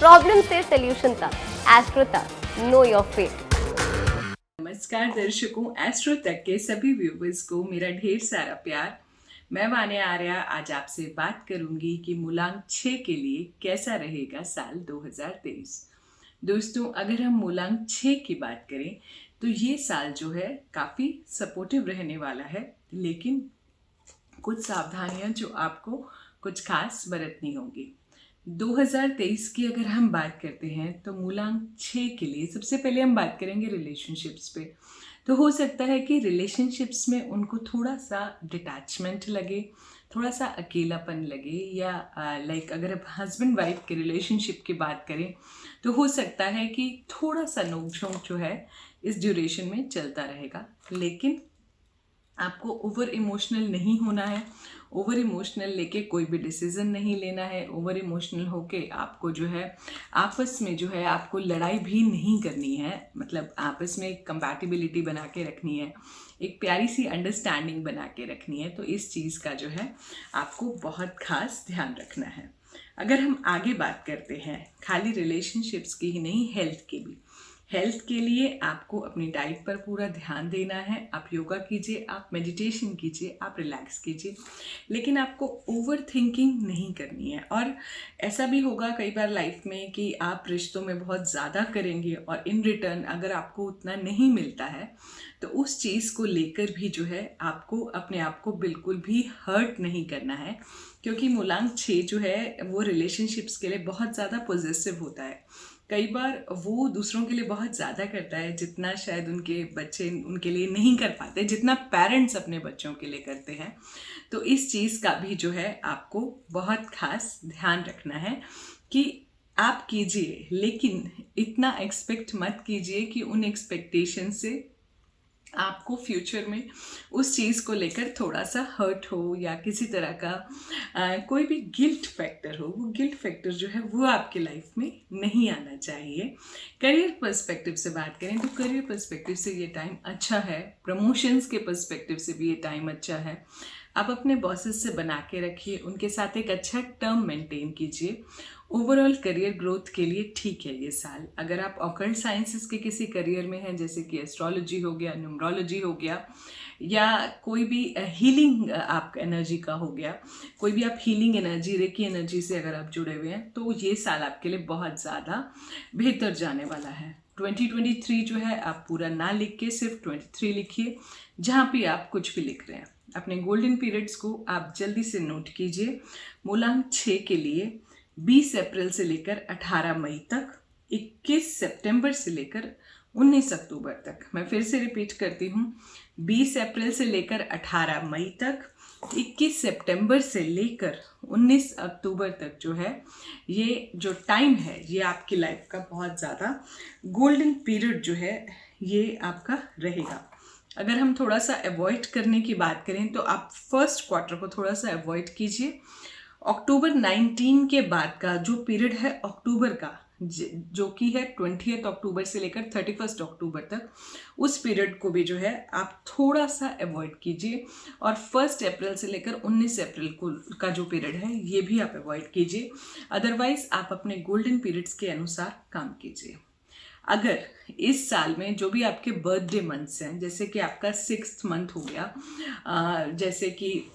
Problem से solution तक, astro तक, नो योर फेट। नमस्कार दर्शकों, एस्ट्रो तक के सभी व्यूवर्स को मेरा ढेर सारा प्यार। मैं वान्या आर्या आज आपसे बात करूंगी कि मूलांक 6 के लिए कैसा रहेगा साल 2023। दोस्तों, अगर हम मूलांक 6 की बात करें तो ये साल जो है काफ़ी सपोर्टिव रहने वाला है, लेकिन कुछ सावधानियां जो आपको कुछ खास बरतनी होंगी। 2023 की अगर हम बात करते हैं तो मूलांक 6 के लिए सबसे पहले हम बात करेंगे रिलेशनशिप्स पे। तो हो सकता है कि रिलेशनशिप्स में उनको थोड़ा सा डिटैचमेंट लगे, थोड़ा सा अकेलापन लगे, या लाइक अगर आप हस्बैंड वाइफ के रिलेशनशिप की बात करें तो हो सकता है कि थोड़ा सा नोक-झोंक जो है इस ड्यूरेशन में चलता रहेगा। लेकिन आपको ओवर इमोशनल नहीं होना है, ओवर इमोशनल लेके कोई भी डिसीजन नहीं लेना है, ओवर इमोशनल होके आपको जो है आपस में जो है आपको लड़ाई भी नहीं करनी है। मतलब आपस में एक कंपैटिबिलिटी बना के रखनी है, एक प्यारी सी अंडरस्टैंडिंग बना के रखनी है। तो इस चीज़ का जो है आपको बहुत खास ध्यान रखना है। अगर हम आगे बात करते हैं खाली रिलेशनशिप्स की ही नहीं, हेल्थ की भी। हेल्थ के लिए आपको अपनी डाइट पर पूरा ध्यान देना है। आप योगा कीजिए, आप मेडिटेशन कीजिए, आप रिलैक्स कीजिए, लेकिन आपको ओवर थिंकिंग नहीं करनी है। और ऐसा भी होगा कई बार लाइफ में कि आप रिश्तों में बहुत ज़्यादा करेंगे और इन रिटर्न अगर आपको उतना नहीं मिलता है तो उस चीज़ को लेकर भी जो है आपको अपने आप को बिल्कुल भी हर्ट नहीं करना है, क्योंकि मूलांक 6 जो है वो रिलेशनशिप्स के लिए बहुत ज़्यादा पॉजिटिव होता है। कई बार वो दूसरों के लिए बहुत ज़्यादा करता है जितना शायद उनके बच्चे उनके लिए नहीं कर पाते, जितना पेरेंट्स अपने बच्चों के लिए करते हैं। तो इस चीज़ का भी जो है आपको बहुत खास ध्यान रखना है कि आप कीजिए, लेकिन इतना एक्सपेक्ट मत कीजिए कि उन एक्सपेक्टेशन से आपको फ्यूचर में उस चीज़ को लेकर थोड़ा सा हर्ट हो या किसी तरह का कोई भी गिल्ट फैक्टर हो। वो गिल्ट फैक्टर जो है वो आपकी लाइफ में नहीं आना चाहिए। करियर पर्सपेक्टिव से बात करें तो करियर पर्सपेक्टिव से ये टाइम अच्छा है, प्रमोशंस के पर्सपेक्टिव से भी ये टाइम अच्छा है। आप अपने बॉसेस से बना के रखिए, उनके साथ एक अच्छा टर्म मेंटेन कीजिए। ओवरऑल करियर ग्रोथ के लिए ठीक है ये साल। अगर आप ऑकल्ट साइंसेस के किसी करियर में हैं, जैसे कि एस्ट्रोलॉजी हो गया, न्यूमरोलॉजी हो गया, या कोई भी हीलिंग आप एनर्जी का हो गया, कोई भी आप हीलिंग एनर्जी, रेकी एनर्जी से अगर आप जुड़े हुए हैं तो ये साल आपके लिए बहुत ज़्यादा बेहतर जाने वाला है। 2023 जो है आप पूरा ना लिख के सिर्फ 23 लिखिए, जहाँ भी आप कुछ भी लिख रहे हैं। अपने गोल्डन पीरियड्स को आप जल्दी से नोट कीजिए। मूलांक 6 के लिए 20 अप्रैल से लेकर 18 मई तक, 21 सितंबर से लेकर 19 अक्टूबर तक। मैं फिर से रिपीट करती हूँ, 20 अप्रैल से लेकर 18 मई तक, 21 सितंबर से लेकर 19 अक्टूबर तक जो है ये जो टाइम है ये आपकी लाइफ का बहुत ज़्यादा गोल्डन पीरियड जो है ये आपका रहेगा। अगर हम थोड़ा सा अवॉइड करने की बात करें तो आप फर्स्ट क्वार्टर को थोड़ा सा अवॉइड कीजिए। अक्टूबर 19 के बाद का जो पीरियड है अक्टूबर का, जो कि है 20 अक्टूबर से लेकर 31 अक्टूबर तक, उस पीरियड को भी जो है आप थोड़ा सा अवॉइड कीजिए। और 1 अप्रैल से लेकर 19 अप्रैल को का जो पीरियड है ये भी आप अवॉइड कीजिए। अदरवाइज आप अपने गोल्डन पीरियड्स के अनुसार काम कीजिए। अगर इस साल में जो भी आपके बर्थडे मंथ्स हैं, जैसे कि आपका 6th मंथ हो गया, जैसे कि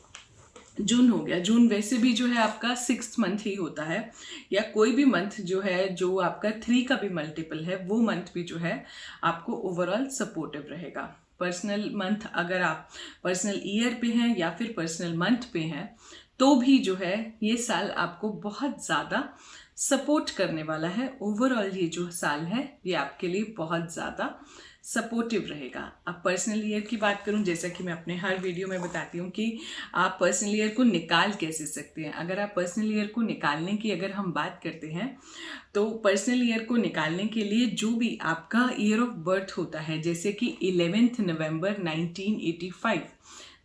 जून हो गया, जून वैसे भी जो है आपका 6th मंथ ही होता है, या कोई भी मंथ जो है जो आपका 3 का भी मल्टीपल है, वो मंथ भी जो है आपको ओवरऑल सपोर्टिव रहेगा। पर्सनल मंथ, अगर आप पर्सनल ईयर पे हैं या फिर पर्सनल मंथ पे हैं, तो भी जो है ये साल आपको बहुत ज़्यादा सपोर्ट करने वाला है। ओवरऑल ये जो साल है ये आपके लिए बहुत ज़्यादा सपोर्टिव रहेगा। अब पर्सनल ईयर की बात करूं, जैसा कि मैं अपने हर वीडियो में बताती हूं कि आप पर्सनल ईयर को निकाल कैसे सकते हैं। अगर आप पर्सनल ईयर को निकालने की अगर हम बात करते हैं तो पर्सनल ईयर को निकालने के लिए जो भी आपका ईयर ऑफ बर्थ होता है, जैसे कि 11 नवंबर 1985,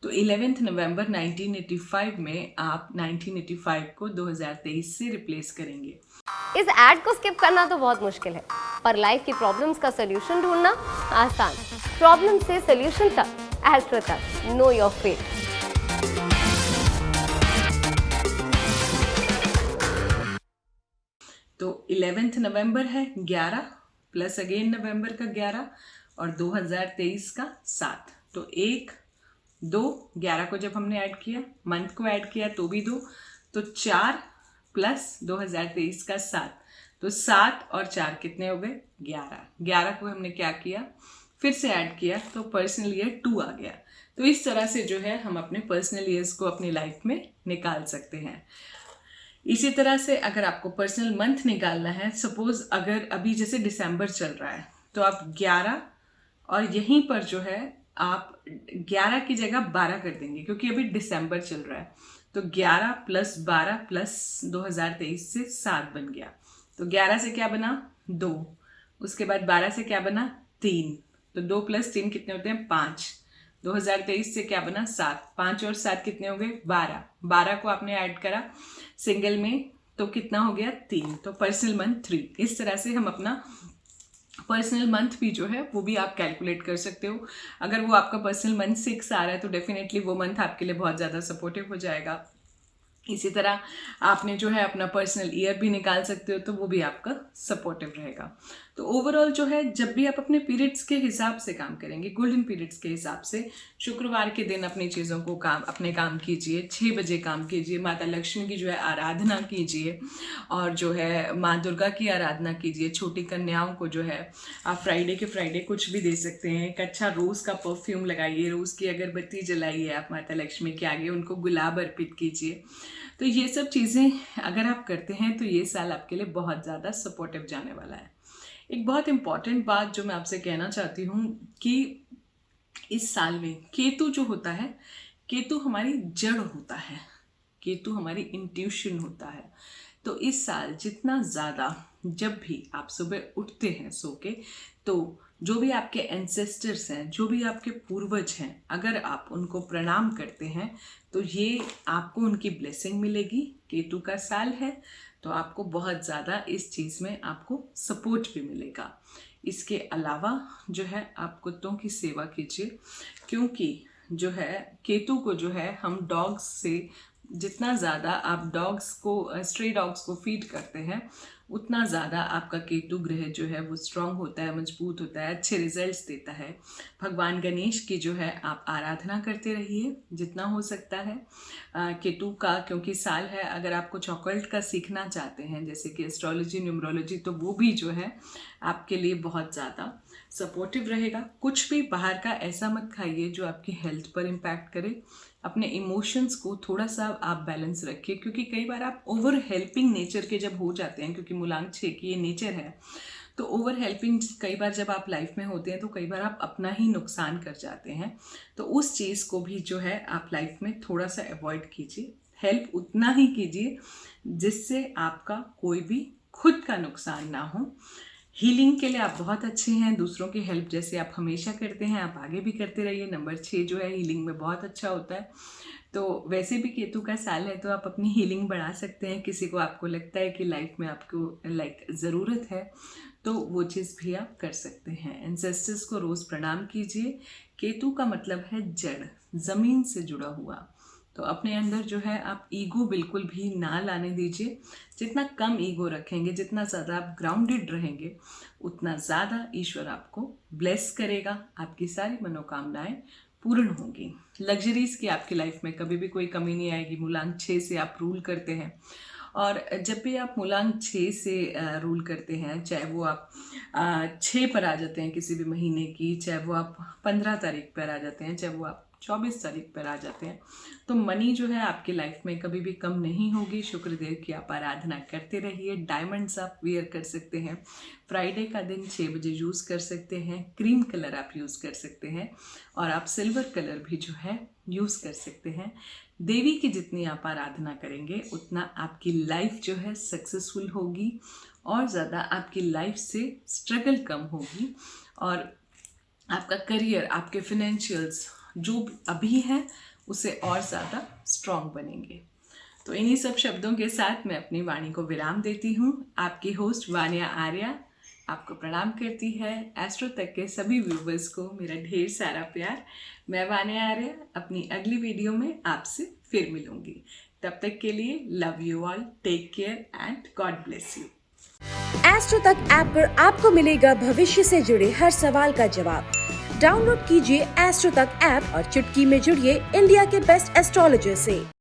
तो 11 नवंबर 1985 में आप 1985 को 2023 से रिप्लेस करेंगे। इस एड को स्किप करना तो बहुत मुश्किल है, पर लाइफ की प्रॉब्लम्स का सोल्यूशन ढूंढना आसान। प्रॉब्लम से सोल्यूशन तक, एस्ट्रो तक, नो योर फेट। तो 11 नवंबर है 11 प्लस अगेन नवंबर का 11 और 2023 का 7। तो 1 2 11 को जब हमने ऐड किया, मंथ को ऐड किया तो भी 2, तो 4 प्लस 2023 का 7। तो 7 और 4 कितने हो गए? 11। 11 को हमने क्या किया, फिर से ऐड किया तो पर्सनल ईयर 2 आ गया। तो इस तरह से जो है हम अपने पर्सनल ईयर्स को अपनी लाइफ में निकाल सकते हैं। इसी तरह से अगर आपको पर्सनल मंथ निकालना है, सपोज अगर अभी जैसे दिसंबर चल रहा है तो आप 11 और यहीं पर जो है आप 11 की जगह 12 कर देंगे क्योंकि अभी दिसंबर चल रहा है। तो 11 प्लस 12 प्लस 2023 से 7 बन गया। तो 11 से क्या बना? 2। उसके बाद 12 से क्या बना? 3। तो 2 प्लस 3 कितने होते हैं? 5। 2023 से क्या बना? 7। 5 और 7 कितने हो गए? 12। 12 को आपने ऐड करा सिंगल में तो कितना हो गया? 3। तो पर्सनल मंथ 3। इस तरह से हम अपना पर्सनल मंथ भी जो है वो भी आप कैलकुलेट कर सकते हो। अगर वो आपका पर्सनल मंथ 6 आ रहा है तो डेफिनेटली वो मंथ आपके लिए बहुत ज़्यादा सपोर्टिव हो जाएगा। इसी तरह आपने जो है अपना पर्सनल ईयर भी निकाल सकते हो तो वो भी आपका सपोर्टिव रहेगा। तो ओवरऑल जो है जब भी आप अपने पीरियड्स के हिसाब से काम करेंगे, गोल्डन पीरियड्स के हिसाब से, शुक्रवार के दिन अपनी चीज़ों को अपने काम कीजिए, 6 बजे काम कीजिए, माता लक्ष्मी की जो है आराधना कीजिए और जो है माँ दुर्गा की आराधना कीजिए। छोटी कन्याओं को जो है आप फ्राइडे के फ्राइडे कुछ भी दे सकते हैं। एक अच्छा रोज़ का परफ्यूम लगाइए, रोज़ की अगरबत्ती जलाइए आप माता लक्ष्मी के आगे, उनको गुलाब अर्पित कीजिए। तो ये सब चीज़ें अगर आप करते हैं तो ये साल आपके लिए बहुत ज़्यादा सपोर्टिव जाने वाला है। एक बहुत इम्पॉर्टेंट बात जो मैं आपसे कहना चाहती हूँ कि इस साल में केतु जो होता है, केतु हमारी जड़ होता है, केतु हमारी इंट्यूशन होता है। तो इस साल जितना ज़्यादा जब भी आप सुबह उठते हैं सो के, तो जो भी आपके एंसेस्टर्स हैं, जो भी आपके पूर्वज हैं, अगर आप उनको प्रणाम करते हैं तो ये आपको उनकी ब्लेसिंग मिलेगी। केतु का साल है तो आपको बहुत ज़्यादा इस चीज़ में आपको सपोर्ट भी मिलेगा। इसके अलावा जो है आप कुत्तों की सेवा कीजिए क्योंकि जो है केतु को जो है हम डॉग्स से जितना ज़्यादा आप डॉग्स को, स्ट्रे डॉग्स को फीड करते हैं, उतना ज़्यादा आपका केतु ग्रह जो है वो स्ट्रांग होता है, मजबूत होता है, अच्छे रिजल्ट्स देता है। भगवान गणेश की जो है आप आराधना करते रहिए जितना हो सकता है केतु का, क्योंकि साल है। अगर आप कुछ ऑकल्ट का सीखना चाहते हैं जैसे कि एस्ट्रोलॉजी, न्यूमरोलॉजी, तो वो भी जो है आपके लिए बहुत ज़्यादा सपोर्टिव रहेगा। कुछ भी बाहर का ऐसा मत खाइए जो आपकी हेल्थ पर इम्पैक्ट करे। अपने इमोशंस को थोड़ा सा आप बैलेंस रखिए क्योंकि कई बार आप ओवर हेल्पिंग नेचर के जब हो जाते हैं, क्योंकि मूलांक 6 की ये नेचर है, तो ओवर हेल्पिंग कई बार जब आप लाइफ में होते हैं तो कई बार आप अपना ही नुकसान कर जाते हैं। तो उस चीज़ को भी जो है आप लाइफ में थोड़ा सा अवॉइड कीजिए। हेल्प उतना ही कीजिए जिससे आपका कोई भी खुद का नुकसान ना हो। हीलिंग के लिए आप बहुत अच्छे हैं, दूसरों की हेल्प जैसे आप हमेशा करते हैं आप आगे भी करते रहिए। नंबर 6 जो है हीलिंग में बहुत अच्छा होता है। तो वैसे भी केतु का साल है तो आप अपनी हीलिंग बढ़ा सकते हैं। किसी को आपको लगता है कि लाइफ में आपको ज़रूरत है तो वो चीज़ भी आप कर सकते हैं। एंसेस्टर्स को रोज़ प्रणाम कीजिए। केतु का मतलब है जड़, ज़मीन से जुड़ा हुआ। तो अपने अंदर जो है आप ईगो बिल्कुल भी ना लाने दीजिए। जितना कम ईगो रखेंगे, जितना ज़्यादा आप ग्राउंडेड रहेंगे, उतना ज़्यादा ईश्वर आपको ब्लेस करेगा। आपकी सारी मनोकामनाएं पूर्ण होंगी। लग्जरीज की आपकी लाइफ में कभी भी कोई कमी नहीं आएगी। मूलांक 6 से आप रूल करते हैं और जब भी आप मूलांक 6 से रूल करते हैं, चाहे वो आप 6 पर आ जाते हैं किसी भी महीने की, चाहे वो आप 15 तारीख पर आ जाते हैं, चाहे वो आप 24 तारीख पर आ जाते हैं, तो मनी जो है आपकी लाइफ में कभी भी कम नहीं होगी। शुक्रदेव की आप आराधना करते रहिए। डायमंड्स आप वेयर कर सकते हैं। फ्राइडे का दिन 6 बजे यूज़ कर सकते हैं। क्रीम कलर आप यूज़ कर सकते हैं और आप सिल्वर कलर भी जो है यूज़ कर सकते हैं। देवी की जितनी आप आराधना करेंगे उतना आपकी लाइफ जो है सक्सेसफुल होगी और ज़्यादा आपकी लाइफ से स्ट्रगल कम होगी और आपका करियर, आपके फिनेंशियल्स जो अभी हैं उसे और ज़्यादा स्ट्रॉन्ग बनेंगे। तो इन्हीं सब शब्दों के साथ मैं अपनी वाणी को विराम देती हूँ। आपकी होस्ट वानिया आर्या आपको प्रणाम करती है। एस्ट्रो तक के सभी व्यूवर्स को मेरा ढेर सारा प्यार। मैं वानिया आर्या अपनी अगली वीडियो में आपसे फिर मिलूँगी। तब तक के लिए love you all, take care and God bless you. Astrotalk app पर आपको मिलेगा भविष्य से जुड़े हर सवाल का जवाब। डाउनलोड कीजिए एस्ट्रो तक ऐप और चुटकी में जुड़िए इंडिया के बेस्ट एस्ट्रोलॉजर से।